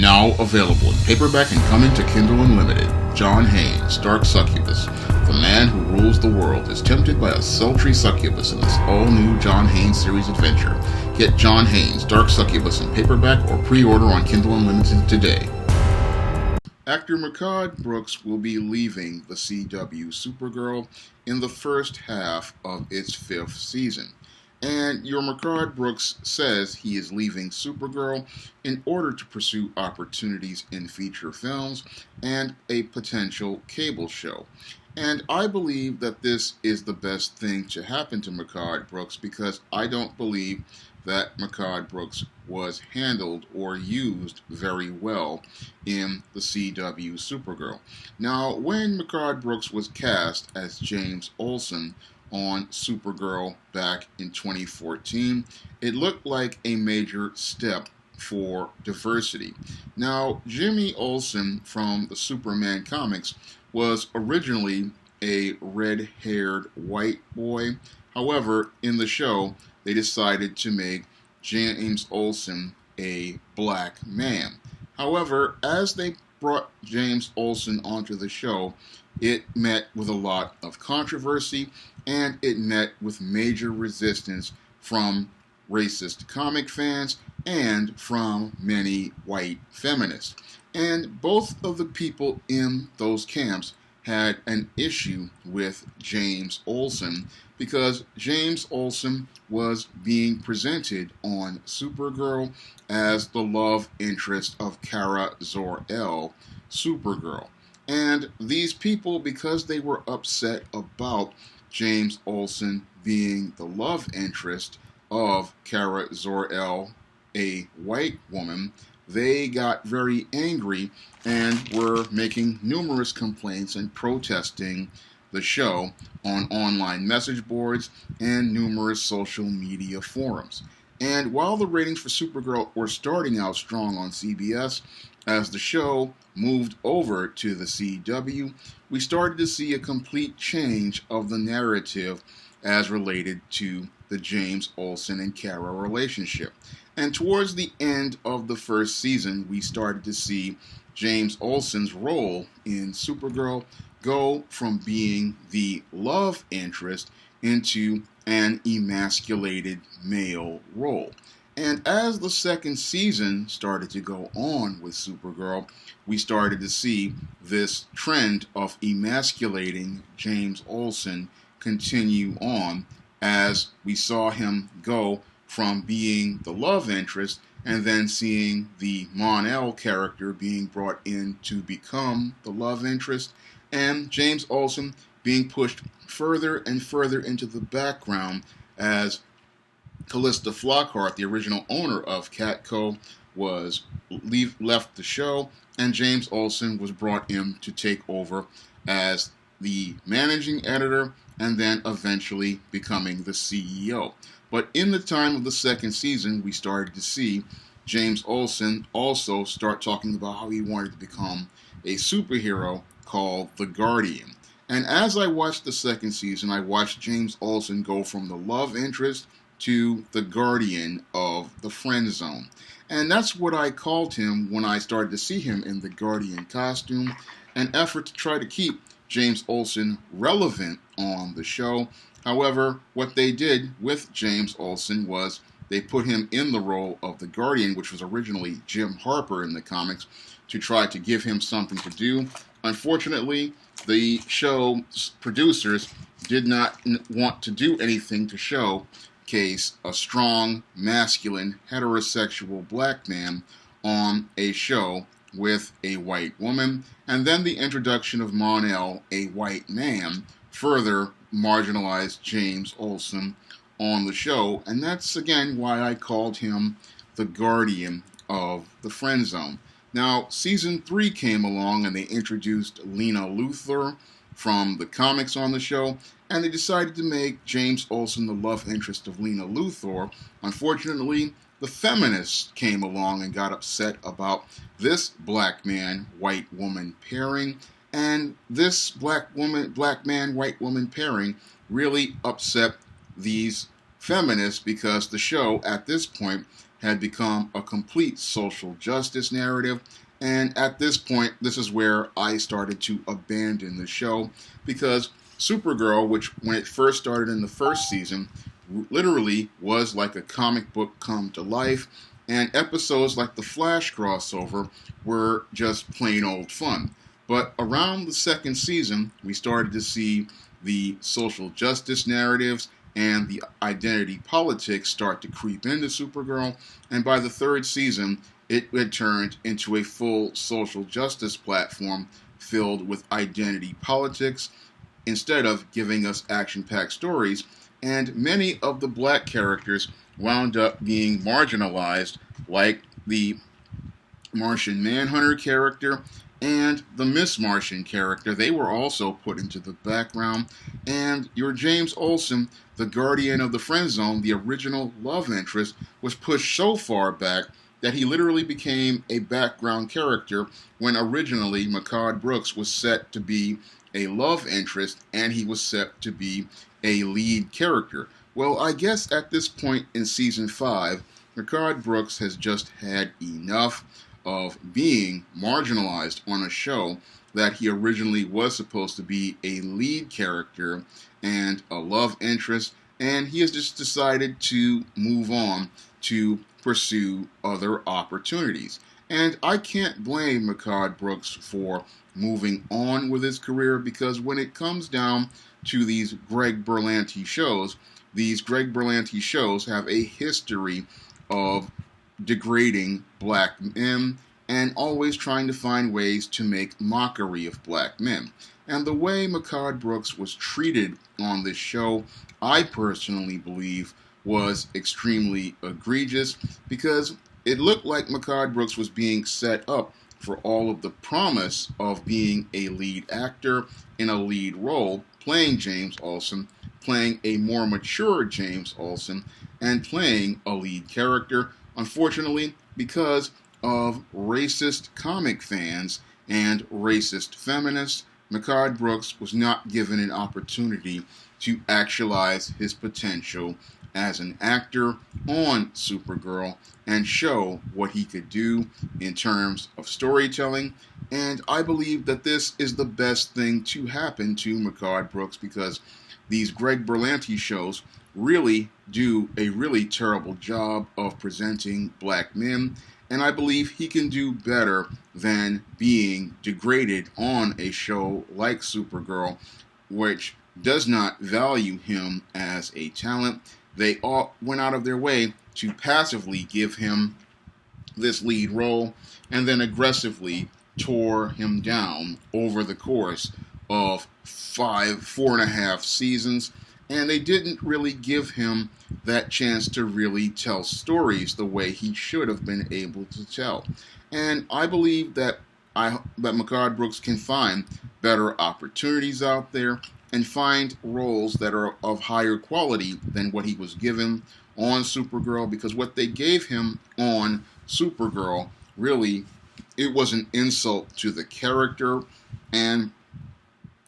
Now available in paperback and coming to Kindle Unlimited. John Haynes, Dark Succubus. The man who rules the world is tempted by a sultry succubus in this all-new John Haynes series adventure. Get John Haynes, Dark Succubus in paperback or pre-order on Kindle Unlimited today. Actor Mehcad Brooks will be leaving the CW Supergirl in the first half of its 5th season. And your Mehcad Brooks says he is leaving Supergirl in order to pursue opportunities in feature films and a potential cable show. And I believe that this is the best thing to happen to Mehcad Brooks because I don't believe that Mehcad Brooks was handled or used very well in the CW Supergirl. Now, when Mehcad Brooks was cast as James Olsen on Supergirl back in 2014, it looked like a major step for diversity. Now, Jimmy Olsen from the Superman comics was originally a red-haired white boy. However, in the show, they decided to make James Olsen a black man. However, as they brought James Olsen onto the show, it met with a lot of controversy and it met with major resistance from racist comic fans and from many white feminists. And both of the people in those camps had an issue with James Olsen because James Olsen was being presented on Supergirl as the love interest of Kara Zor-El, Supergirl. And these people, because they were upset about James Olsen being the love interest of Kara Zor-El, a white woman, they got very angry and were making numerous complaints and protesting the show on online message boards and numerous social media forums. And while the ratings for Supergirl were starting out strong on CBS, as the show moved over to the CW, we started to see a complete change of the narrative as related to the James Olsen and Kara relationship. And towards the end of the first season, we started to see James Olsen's role in Supergirl go from being the love interest into an emasculated male role. And as the second season started to go on with Supergirl, we started to see this trend of emasculating James Olsen continue on as we saw him go from being the love interest and then seeing the Mon-El character being brought in to become the love interest, and James Olsen being pushed further and further into the background as Callista Flockhart, the original owner of Catco, was left the show, and James Olsen was brought in to take over as the managing editor and then eventually becoming the CEO. But in the time of the second season, we started to see James Olsen also start talking about how he wanted to become a superhero called the Guardian. And as I watched the second season, I watched James Olsen go from the love interest to the Guardian of the Friendzone. And that's what I called him when I started to see him in the Guardian costume, an effort to try to keep James Olsen relevant on the show. However, what they did with James Olsen was they put him in the role of the Guardian, which was originally Jim Harper in the comics, to try to give him something to do. Unfortunately, the show's producers did not want to do anything to showcase a strong, masculine, heterosexual black man on a show with a white woman, and then the introduction of Mon-El, a white man, further marginalized James Olsen on the show, and that's again why I called him the Guardian of the Friendzone. Now, season 3 came along and they introduced Lena Luthor from the comics on the show, and they decided to make James Olsen the love interest of Lena Luthor. Unfortunately, the feminists came along and got upset about this black man, white woman pairing, and this black man, white woman pairing really upset these feminists because the show at this point had become a complete social justice narrative. And at this point, this is where I started to abandon the show because Supergirl, which when it first started in the first season, literally was like a comic book come to life, and episodes like the Flash crossover were just plain old fun. But around the second season, we started to see the social justice narratives and the identity politics start to creep into Supergirl, and by the third season, it had turned into a full social justice platform filled with identity politics instead of giving us action-packed stories, and many of the black characters wound up being marginalized, like the Martian Manhunter character and the Miss Martian character. They were also put into the background, and your James Olsen, the guardian of the Friendzone, the original love interest, was pushed so far back that he literally became a background character when originally Mehcad Brooks was set to be a love interest and he was set to be a lead character. Well, I guess at this point in season 5, Mehcad Brooks has just had enough of being marginalized on a show that he originally was supposed to be a lead character and a love interest, and he has just decided to move on to pursue other opportunities. And I can't blame Mehcad Brooks for moving on with his career, because when it comes down to these Greg Berlanti shows, these Greg Berlanti shows have a history of degrading black men and always trying to find ways to make mockery of black men. And the way Mehcad Brooks was treated on this show, I personally believe, was extremely egregious, because it looked like Mehcad Brooks was being set up for all of the promise of being a lead actor in a lead role, playing James Olsen, playing a more mature James Olsen, and playing a lead character. Unfortunately, because of racist comic fans and racist feminists, Mehcad Brooks was not given an opportunity to actualize his potential as an actor on Supergirl and show what he could do in terms of storytelling. And I believe that this is the best thing to happen to Mehcad Brooks, because these Greg Berlanti shows really do a really terrible job of presenting black men, and I believe he can do better than being degraded on a show like Supergirl, which does not value him as a talent. They all went out of their way to passively give him this lead role and then aggressively tore him down over the course of 4.5 seasons. And they didn't really give him that chance to really tell stories the way he should have been able to tell. And I believe that Mehcad Brooks can find better opportunities out there and find roles that are of higher quality than what he was given on Supergirl, because what they gave him on Supergirl, really, it was an insult to the character, and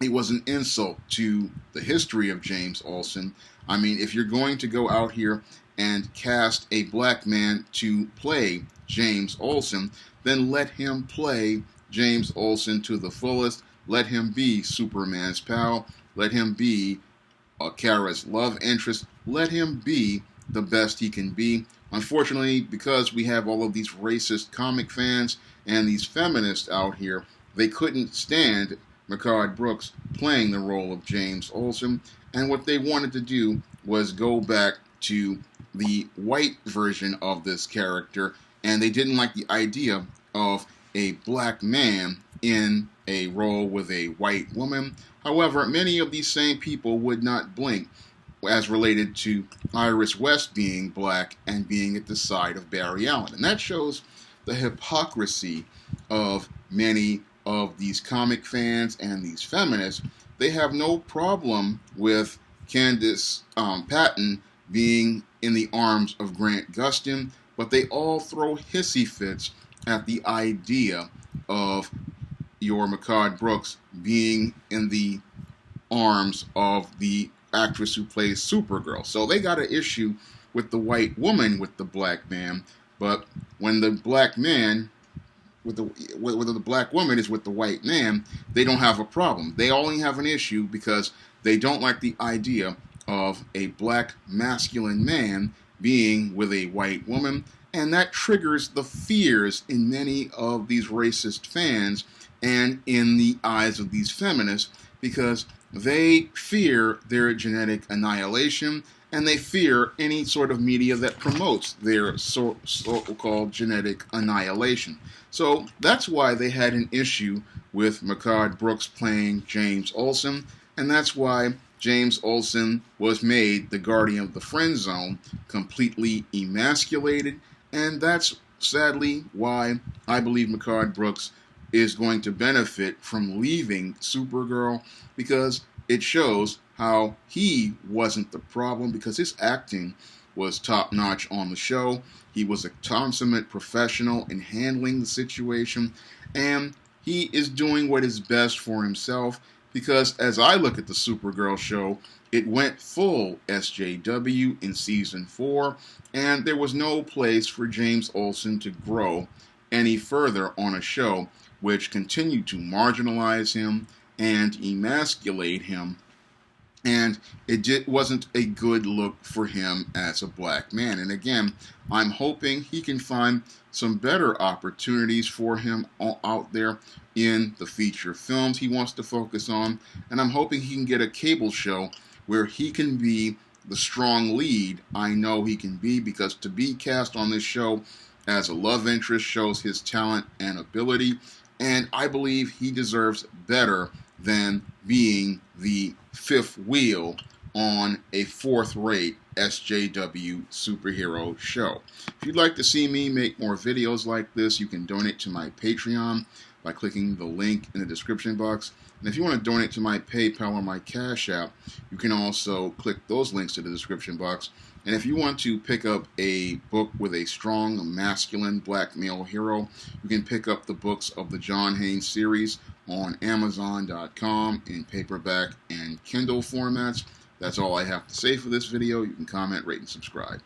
it was an insult to the history of James Olsen. I mean, if you're going to go out here and cast a black man to play James Olsen, then let him play James Olsen to the fullest. Let him be Superman's pal. Let him be Kara's love interest. Let him be the best he can be. Unfortunately, because we have all of these racist comic fans and these feminists out here, they couldn't stand Mehcad Brooks playing the role of James Olsen, and what they wanted to do was go back to the white version of this character, and they didn't like the idea of a black man in a role with a white woman. However, many of these same people would not blink as related to Iris West being black and being at the side of Barry Allen. And that shows the hypocrisy of many of these comic fans and these feminists. They have no problem with Candace Patton being in the arms of Grant Gustin, but they all throw hissy fits at the idea of your Mehcad Brooks being in the arms of the actress who plays Supergirl. So they got an issue with the white woman with the black man, But when the black man with the whether the black woman is with the white man, they don't have a problem. They only have an issue because they don't like the idea of a black masculine man being with a white woman, and that triggers the fears in many of these racist fans and in the eyes of these feminists because they fear their genetic annihilation and they fear any sort of media that promotes their so-called genetic annihilation. So that's why they had an issue with Mehcad Brooks playing James Olsen, and that's why James Olsen was made the guardian of the Friendzone, completely emasculated, and that's sadly why I believe Mehcad Brooks is going to benefit from leaving Supergirl, because it shows how he wasn't the problem, because his acting was top-notch on the show. He was a consummate professional in handling the situation, and he is doing what is best for himself, because as I look at the Supergirl show, it went full SJW in season 4, and there was no place for James Olsen to grow any further on a show which continued to marginalize him and emasculate him, and it wasn't a good look for him as a black man. And again, I'm hoping he can find some better opportunities for him out there in the feature films he wants to focus on, and I'm hoping he can get a cable show where he can be the strong lead I know he can be, because to be cast on this show as a love interest shows his talent and ability, and I believe he deserves better than being the fifth wheel on a fourth-rate SJW superhero show. If you'd like to see me make more videos like this, you can donate to my Patreon by clicking the link in the description box. And if you want to donate to my PayPal or my Cash App, you can also click those links to the description box. And if you want to pick up a book with a strong, masculine black male hero, you can pick up the books of the John Haynes series on Amazon.com in paperback and Kindle formats. That's all I have to say for this video. You can comment, rate, and subscribe.